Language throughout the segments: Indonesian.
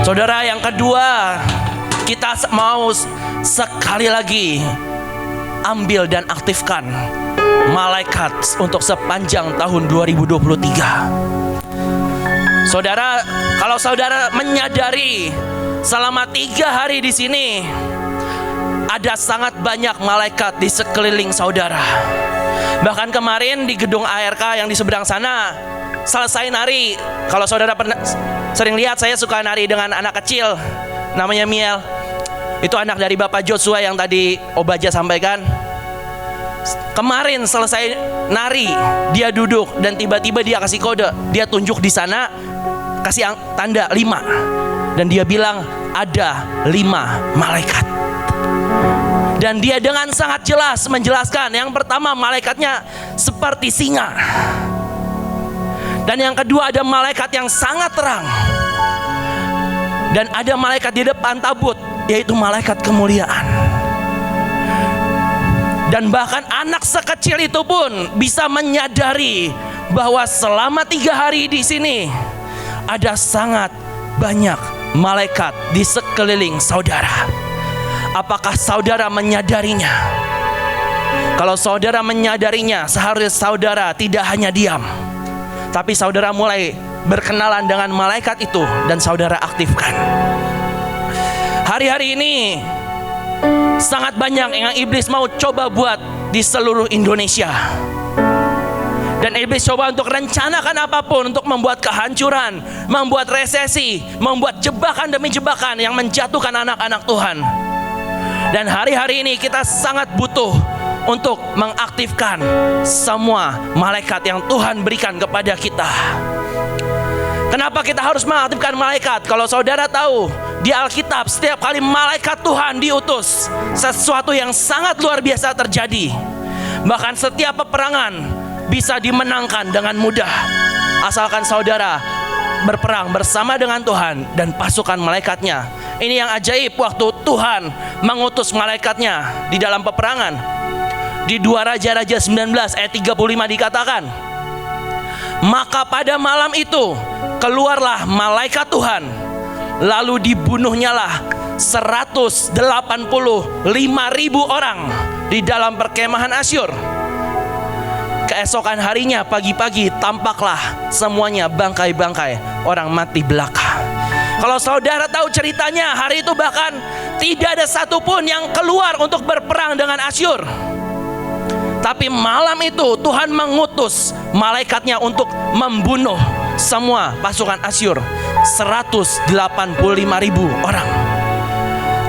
Saudara, yang kedua, kita mau sekali lagi ambil dan aktifkan malaikat untuk sepanjang tahun 2023. Saudara, kalau saudara menyadari selama 3 hari di sini ada sangat banyak malaikat di sekeliling saudara. Bahkan kemarin di gedung ARK yang di seberang sana, selesai nari. Kalau saudara pernah sering lihat, saya suka nari dengan anak kecil namanya Miel. Itu anak dari Bapak Joshua yang tadi Obaja sampaikan. Kemarin selesai nari, dia duduk dan tiba-tiba dia kasih kode. Dia tunjuk di sana, kasih tanda 5. Dan dia bilang ada 5 malaikat. Dan dia dengan sangat jelas menjelaskan, yang pertama malaikatnya seperti singa. Dan yang kedua ada malaikat yang sangat terang. Dan ada malaikat di depan tabut, yaitu malaikat kemuliaan. Dan bahkan anak sekecil itu pun bisa menyadari bahwa selama 3 hari di sini ada sangat banyak malaikat di sekeliling saudara. Apakah saudara menyadarinya? Kalau saudara menyadarinya, seharusnya saudara tidak hanya diam, tapi saudara mulai berkenalan dengan malaikat itu dan saudara aktifkan. Hari-hari ini sangat banyak yang iblis mau coba buat di seluruh Indonesia. Dan iblis coba untuk rencanakan apapun untuk membuat kehancuran, membuat resesi, membuat jebakan demi jebakan yang menjatuhkan anak-anak Tuhan. Dan hari-hari ini kita sangat butuh untuk mengaktifkan semua malaikat yang Tuhan berikan kepada kita. Kenapa kita harus mengaktifkan malaikat? Kalau saudara tahu, di Alkitab setiap kali malaikat Tuhan diutus, sesuatu yang sangat luar biasa terjadi. Bahkan setiap peperangan bisa dimenangkan dengan mudah, asalkan saudara berperang bersama dengan Tuhan dan pasukan malaikatnya. Ini yang ajaib, waktu Tuhan mengutus malaikatnya di dalam peperangan. Di 2 Raja-Raja 19 ayat 35 dikatakan, maka pada malam itu keluarlah malaikat Tuhan, lalu dibunuhnyalah 185.000 orang di dalam perkemahan Asyur. Keesokan harinya pagi-pagi tampaklah semuanya bangkai-bangkai orang mati belaka. Kalau saudara tahu ceritanya, hari itu bahkan tidak ada satupun yang keluar untuk berperang dengan Asyur. Tapi malam itu Tuhan mengutus malaikatnya untuk membunuh semua pasukan Asyur, 185.000 orang.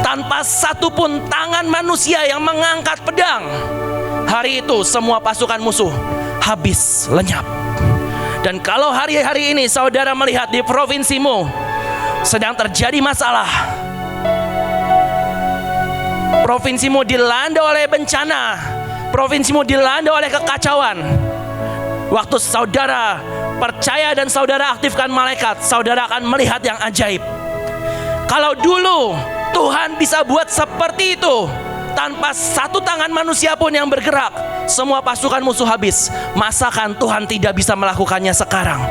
Tanpa satupun tangan manusia yang mengangkat pedang, hari itu semua pasukan musuh habis lenyap. Dan kalau hari-hari ini saudara melihat di provinsimu sedang terjadi masalah, provinsimu dilanda oleh bencana, provinsimu dilanda oleh kekacauan, waktu saudara percaya dan saudara aktifkan malaikat, saudara akan melihat yang ajaib. Kalau dulu Tuhan bisa buat seperti itu, tanpa satu tangan manusia pun yang bergerak, semua pasukan musuh habis, masakan Tuhan tidak bisa melakukannya sekarang?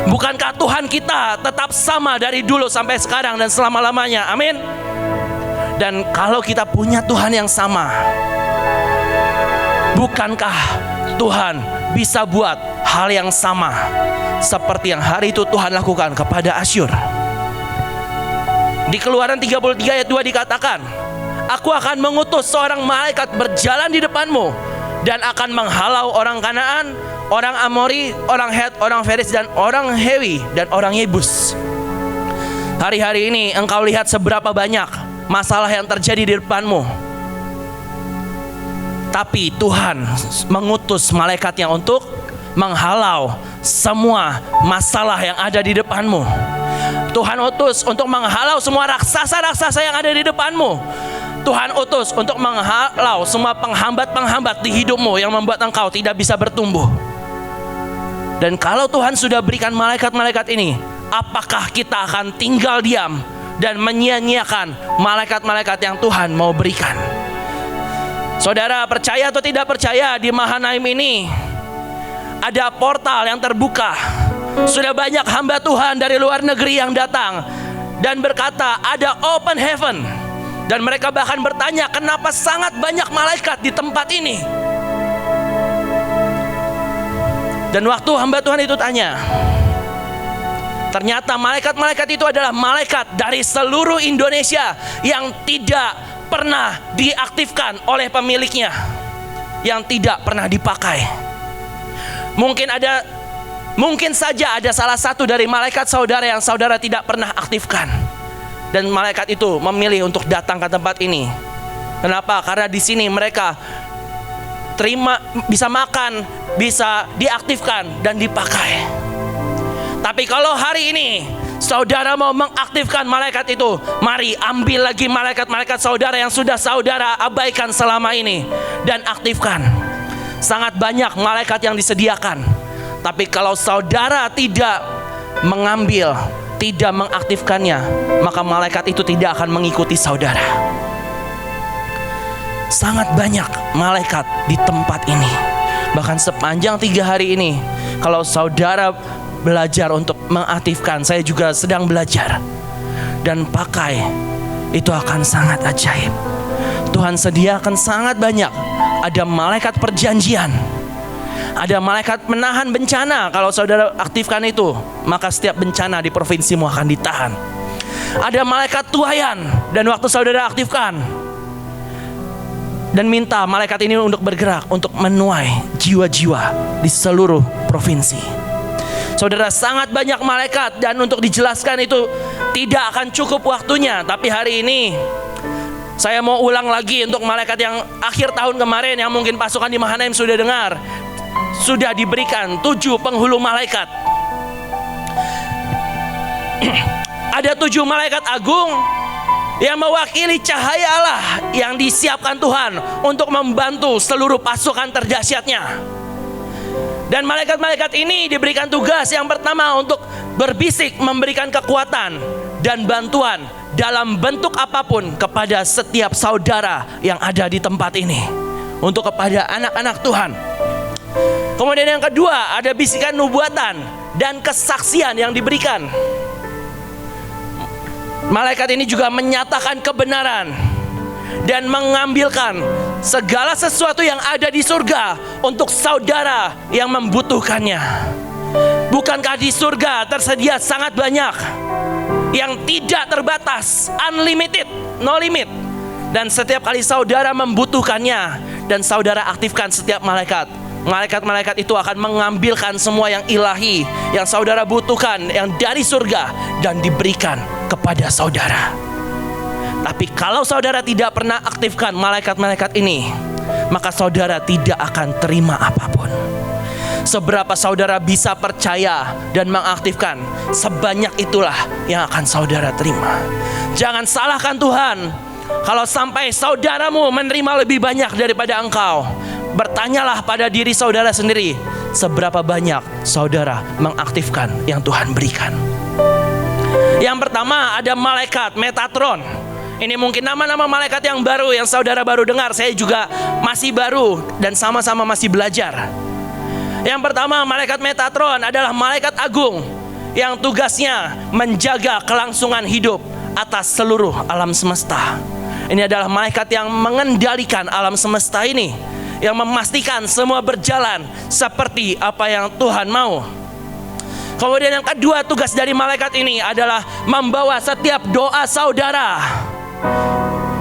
Bukankah Tuhan kita tetap sama dari dulu sampai sekarang dan selama-lamanya? Amin. Dan kalau kita punya Tuhan yang sama, bukankah Tuhan bisa buat hal yang sama seperti yang hari itu Tuhan lakukan kepada Asyur? Di Keluaran 33 ayat 2 dikatakan, aku akan mengutus seorang malaikat berjalan di depanmu dan akan menghalau orang Kanaan, orang Amori, orang Het, orang Feris, dan orang Hewi, dan orang Yebus. Hari-hari ini engkau lihat seberapa banyak masalah yang terjadi di depanmu. Tapi Tuhan mengutus malaikatnya untuk menghalau semua masalah yang ada di depanmu. Tuhan utus untuk menghalau semua raksasa-raksasa yang ada di depanmu. Tuhan utus untuk menghalau semua penghambat-penghambat di hidupmu yang membuat engkau tidak bisa bertumbuh. Dan kalau Tuhan sudah berikan malaikat-malaikat ini, apakah kita akan tinggal diam dan menyia-nyiakan malaikat-malaikat yang Tuhan mau berikan? Saudara, percaya atau tidak percaya, di Mahanaim ini ada portal yang terbuka. Sudah banyak hamba Tuhan dari luar negeri yang datang dan berkata, ada open heaven. Dan mereka bahkan bertanya, kenapa sangat banyak malaikat di tempat ini? Dan waktu hamba Tuhan itu tanya, ternyata malaikat-malaikat itu adalah malaikat dari seluruh Indonesia yang tidak pernah diaktifkan oleh pemiliknya, yang tidak pernah dipakai. Mungkin saja ada salah satu dari malaikat saudara yang saudara tidak pernah aktifkan. Dan malaikat itu memilih untuk datang ke tempat ini. Kenapa? Karena di sini mereka bisa makan, bisa diaktifkan dan dipakai. Tapi kalau hari ini saudara mau mengaktifkan malaikat itu, mari ambil lagi malaikat-malaikat saudara yang sudah saudara abaikan selama ini dan aktifkan. Sangat banyak malaikat yang disediakan. Tapi kalau saudara tidak mengambil, tidak mengaktifkannya, maka malaikat itu tidak akan mengikuti saudara. Sangat banyak malaikat di tempat ini. Bahkan sepanjang 3 hari ini, kalau saudara belajar untuk mengaktifkan, saya juga sedang belajar, dan pakai, itu akan sangat ajaib. Tuhan sediakan sangat banyak. Ada malaikat perjanjian, ada malaikat menahan bencana. Kalau saudara aktifkan itu, maka setiap bencana di provinsimu akan ditahan. Ada malaikat tuaian, dan waktu saudara aktifkan dan minta malaikat ini untuk bergerak, untuk menuai jiwa-jiwa di seluruh provinsi. Saudara, sangat banyak malaikat, dan untuk dijelaskan itu tidak akan cukup waktunya. Tapi hari ini saya mau ulang lagi untuk malaikat yang akhir tahun kemarin, yang mungkin pasukan di Mahanaim sudah dengar. Sudah diberikan 7 penghulu malaikat. Ada 7 malaikat agung yang mewakili cahaya Allah yang disiapkan Tuhan untuk membantu seluruh pasukan terdahsyatnya. Dan malaikat-malaikat ini diberikan tugas yang pertama untuk berbisik, memberikan kekuatan dan bantuan dalam bentuk apapun kepada setiap saudara yang ada di tempat ini, untuk kepada anak-anak Tuhan. Kemudian yang kedua, ada bisikan nubuatan dan kesaksian yang diberikan. Malaikat ini juga menyatakan kebenaran dan mengambilkan segala sesuatu yang ada di surga untuk saudara yang membutuhkannya. Bukankah di surga tersedia sangat banyak yang tidak terbatas, unlimited, no limit. Dan setiap kali saudara membutuhkannya dan saudara aktifkan setiap malaikat, malaikat-malaikat itu akan mengambilkan semua yang ilahi, yang saudara butuhkan, yang dari surga, dan diberikan kepada saudara. Tapi kalau saudara tidak pernah aktifkan malaikat-malaikat ini, maka saudara tidak akan terima apapun. Seberapa saudara bisa percaya dan mengaktifkan, sebanyak itulah yang akan saudara terima. Jangan salahkan Tuhan kalau sampai saudaramu menerima lebih banyak daripada engkau. Bertanyalah pada diri saudara sendiri, seberapa banyak saudara mengaktifkan yang Tuhan berikan. Yang pertama, ada malaikat Metatron. Ini mungkin nama-nama malaikat yang baru, yang saudara baru dengar. Saya juga masih baru dan sama-sama masih belajar. Yang pertama, malaikat Metatron adalah malaikat agung yang tugasnya menjaga kelangsungan hidup atas seluruh alam semesta. Ini adalah malaikat yang mengendalikan alam semesta ini, yang memastikan semua berjalan seperti apa yang Tuhan mau. Kemudian yang kedua, tugas dari malaikat ini adalah membawa setiap doa saudara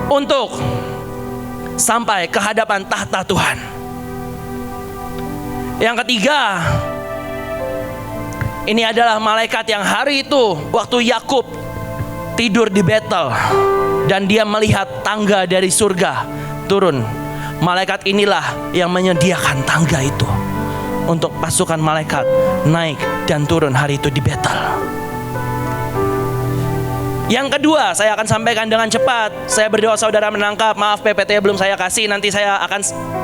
untuk sampai ke hadapan tahta Tuhan. Yang ketiga, ini adalah malaikat yang hari itu waktu Yakub tidur di Betel dan dia melihat tangga dari surga turun. Malaikat inilah yang menyediakan tangga itu untuk pasukan malaikat naik dan turun hari itu di Betel. Yang kedua, saya akan sampaikan dengan cepat. Saya berdoa saudara menangkap. Maaf PPT belum saya kasih, nanti saya akan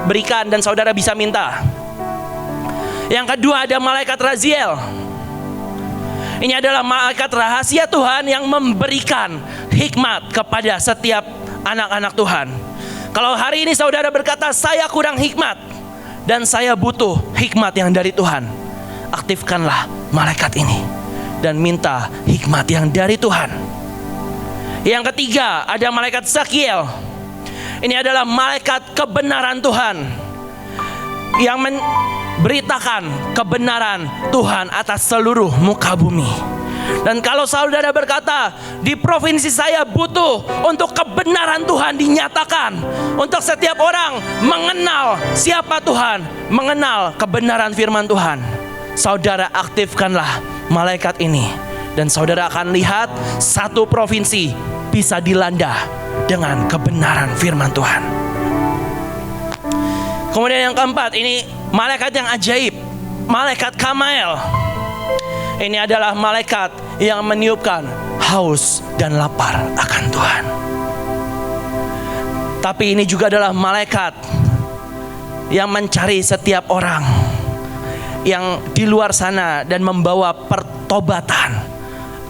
berikan dan saudara bisa minta. Yang kedua, ada malaikat Raziel. Ini adalah malaikat rahasia Tuhan yang memberikan hikmat kepada setiap anak-anak Tuhan. Kalau hari ini saudara berkata, saya kurang hikmat dan saya butuh hikmat yang dari Tuhan, aktifkanlah malaikat ini dan minta hikmat yang dari Tuhan. Yang ketiga, ada malaikat Zakiel. Ini adalah malaikat kebenaran Tuhan yang memberitakan kebenaran Tuhan atas seluruh muka bumi. Dan kalau saudara berkata, di provinsi saya butuh untuk kebenaran Tuhan dinyatakan, untuk setiap orang mengenal siapa Tuhan, mengenal kebenaran firman Tuhan, saudara aktifkanlah malaikat ini. Dan saudara akan lihat satu provinsi bisa dilanda dengan kebenaran firman Tuhan. Kemudian yang keempat, ini malaikat yang ajaib, malaikat Kamael. Ini adalah malaikat yang meniupkan haus dan lapar akan Tuhan. Tapi ini juga adalah malaikat yang mencari setiap orang yang di luar sana dan membawa pertobatan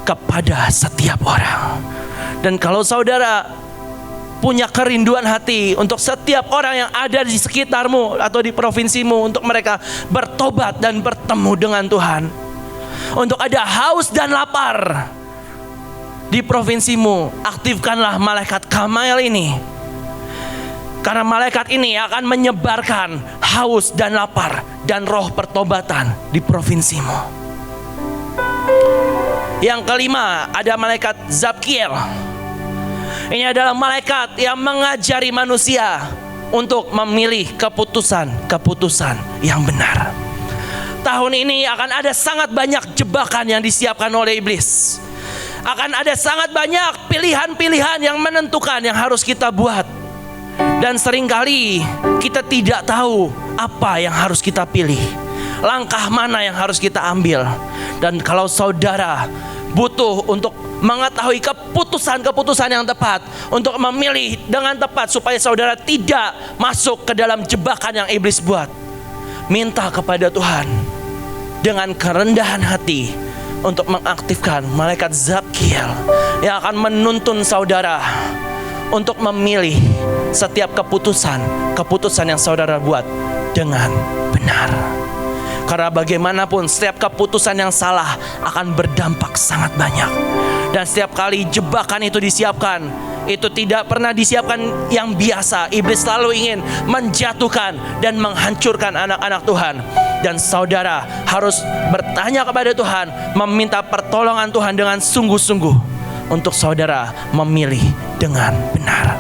kepada setiap orang. Dan kalau saudara punya kerinduan hati untuk setiap orang yang ada di sekitarmu atau di provinsimu, untuk mereka bertobat dan bertemu dengan Tuhan, untuk ada haus dan lapar di provinsimu, aktifkanlah malaikat Kamael ini. Karena malaikat ini akan menyebarkan haus dan lapar dan roh pertobatan di provinsimu. Yang kelima, ada malaikat Zabkiel. Ini adalah malaikat yang mengajari manusia untuk memilih keputusan yang benar. Tahun ini akan ada sangat banyak jebakan yang disiapkan oleh iblis. Akan ada sangat banyak pilihan-pilihan yang menentukan yang harus kita buat. Dan seringkali kita tidak tahu apa yang harus kita pilih, langkah mana yang harus kita ambil. Dan kalau saudara butuh untuk mengetahui keputusan-keputusan yang tepat, untuk memilih dengan tepat supaya saudara tidak masuk ke dalam jebakan yang iblis buat, minta kepada Tuhan dengan kerendahan hati untuk mengaktifkan malaikat Zabkiel yang akan menuntun saudara untuk memilih setiap keputusan yang saudara buat dengan benar. Karena bagaimanapun setiap keputusan yang salah akan berdampak sangat banyak. Dan setiap kali jebakan itu disiapkan, itu tidak pernah disiapkan yang biasa. Iblis selalu ingin menjatuhkan dan menghancurkan anak-anak Tuhan. Dan saudara harus bertanya kepada Tuhan, meminta pertolongan Tuhan dengan sungguh-sungguh untuk saudara memilih dengan benar.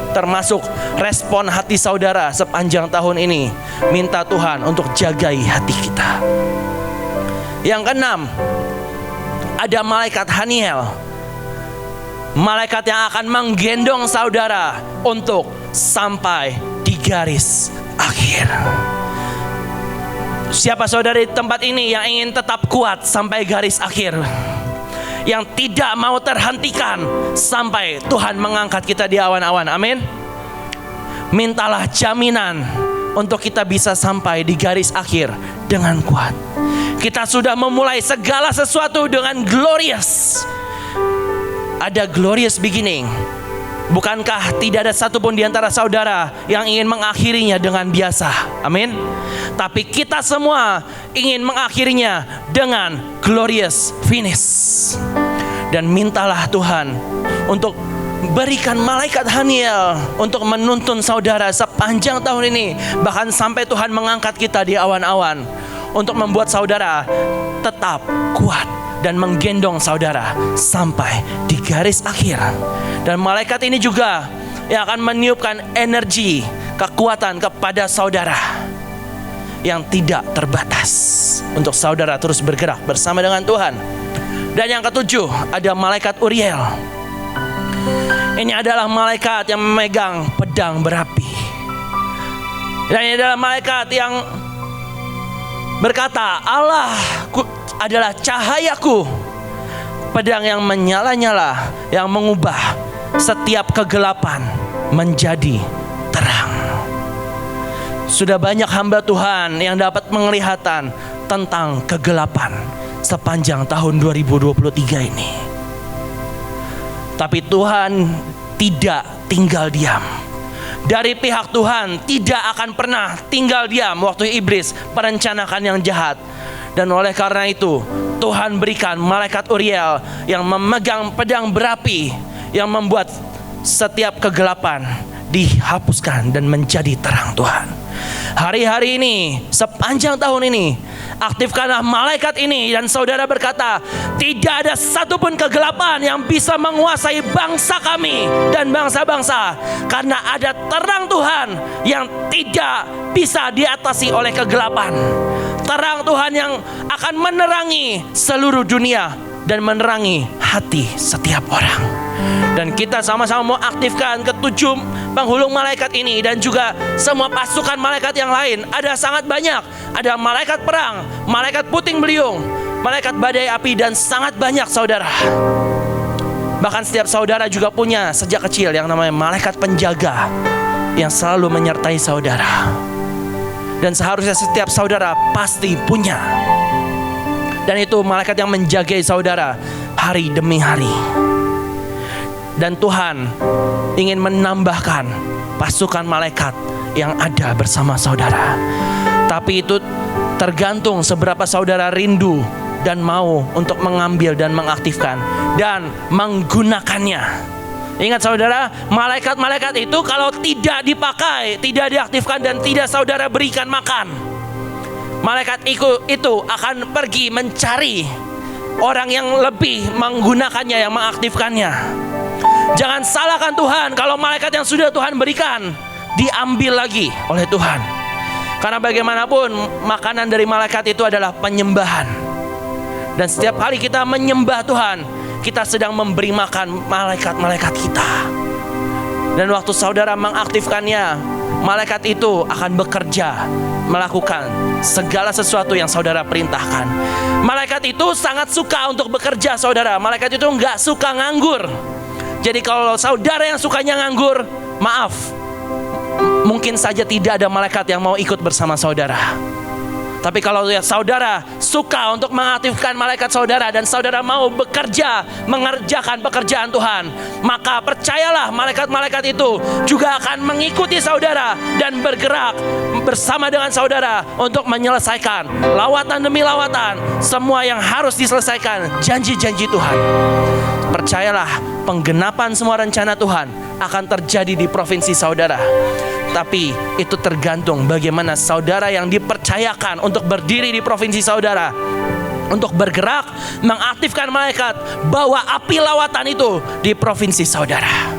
Termasuk respon hati saudara sepanjang tahun ini. Minta Tuhan untuk jagai hati kita. Yang keenam, ada malaikat Haniel. Malaikat yang akan menggendong saudara untuk sampai di garis akhir. Siapa saudara di tempat ini yang ingin tetap kuat sampai garis akhir? Yang tidak mau terhentikan sampai Tuhan mengangkat kita di awan-awan. Amin. Mintalah jaminan untuk kita bisa sampai di garis akhir dengan kuat. Kita sudah memulai segala sesuatu dengan glorious. Ada glorious beginning. Bukankah tidak ada satupun di antara saudara yang ingin mengakhirinya dengan biasa? Amin. Tapi kita semua ingin mengakhirinya dengan glorious finish. Dan mintalah Tuhan untuk berikan malaikat Haniel untuk menuntun saudara sepanjang tahun ini, bahkan sampai Tuhan mengangkat kita di awan-awan, untuk membuat saudara tetap kuat dan menggendong saudara sampai di garis akhir. Dan malaikat ini juga yang akan meniupkan energi, kekuatan kepada saudara yang tidak terbatas, untuk saudara terus bergerak bersama dengan Tuhan. Dan yang ketujuh, ada malaikat Uriel. Ini adalah malaikat yang memegang pedang berapi. Dan ini adalah malaikat yang berkata, Allah adalah cahayaku, pedang yang menyala-nyala, yang mengubah setiap kegelapan menjadi terang. Sudah banyak hamba Tuhan yang dapat penglihatan tentang kegelapan sepanjang tahun 2023 ini. Tapi Tuhan tidak tinggal diam. Dari pihak Tuhan tidak akan pernah tinggal diam waktu iblis merencanakan yang jahat. Dan oleh karena itu Tuhan berikan malaikat Uriel yang memegang pedang berapi, yang membuat setiap kegelapan dihapuskan dan menjadi terang Tuhan. Hari-hari ini, sepanjang tahun ini, aktifkanlah malaikat ini. Dan saudara berkata, tidak ada satupun kegelapan yang bisa menguasai bangsa kami dan bangsa-bangsa, karena ada terang Tuhan yang tidak bisa diatasi oleh kegelapan. Terang Tuhan yang akan menerangi seluruh dunia dan menerangi hati setiap orang. Dan kita sama-sama mau aktifkan ketujuh penghulung malaikat ini, dan juga semua pasukan malaikat yang lain. Ada sangat banyak. Ada malaikat perang, malaikat puting beliung, malaikat badai api, dan sangat banyak saudara. Bahkan setiap saudara juga punya sejak kecil yang namanya malaikat penjaga yang selalu menyertai saudara. Dan seharusnya setiap saudara pasti punya. Dan itu malaikat yang menjagai saudara hari demi hari. Dan Tuhan ingin menambahkan pasukan malaikat yang ada bersama saudara. Tapi itu tergantung seberapa saudara rindu dan mau untuk mengambil dan mengaktifkan dan menggunakannya. Ingat saudara, malaikat-malaikat itu kalau tidak dipakai, tidak diaktifkan, dan tidak saudara berikan makan, malaikat itu akan pergi mencari orang yang lebih menggunakannya, yang mengaktifkannya. Jangan salahkan Tuhan kalau malaikat yang sudah Tuhan berikan diambil lagi oleh Tuhan. Karena bagaimanapun makanan dari malaikat itu adalah penyembahan. Dan setiap kali kita menyembah Tuhan, kita sedang memberi makan malaikat-malaikat kita. Dan waktu saudara mengaktifkannya, malaikat itu akan bekerja, melakukan segala sesuatu yang saudara perintahkan. Malaikat itu sangat suka untuk bekerja saudara. Malaikat itu nggak suka nganggur. Jadi kalau saudara yang sukanya nganggur, maaf, mungkin saja tidak ada malaikat yang mau ikut bersama saudara. Tapi kalau saudara suka untuk mengaktifkan malaikat saudara, dan saudara mau bekerja, mengerjakan pekerjaan Tuhan, maka percayalah malaikat-malaikat itu juga akan mengikuti saudara dan bergerak bersama dengan saudara untuk menyelesaikan lawatan demi lawatan, semua yang harus diselesaikan, janji-janji Tuhan. Percayalah, penggenapan semua rencana Tuhan akan terjadi di provinsi saudara. Tapi itu tergantung bagaimana saudara yang dipercayakan untuk berdiri di provinsi saudara, untuk bergerak, mengaktifkan malaikat, bawa api lawatan itu di provinsi saudara.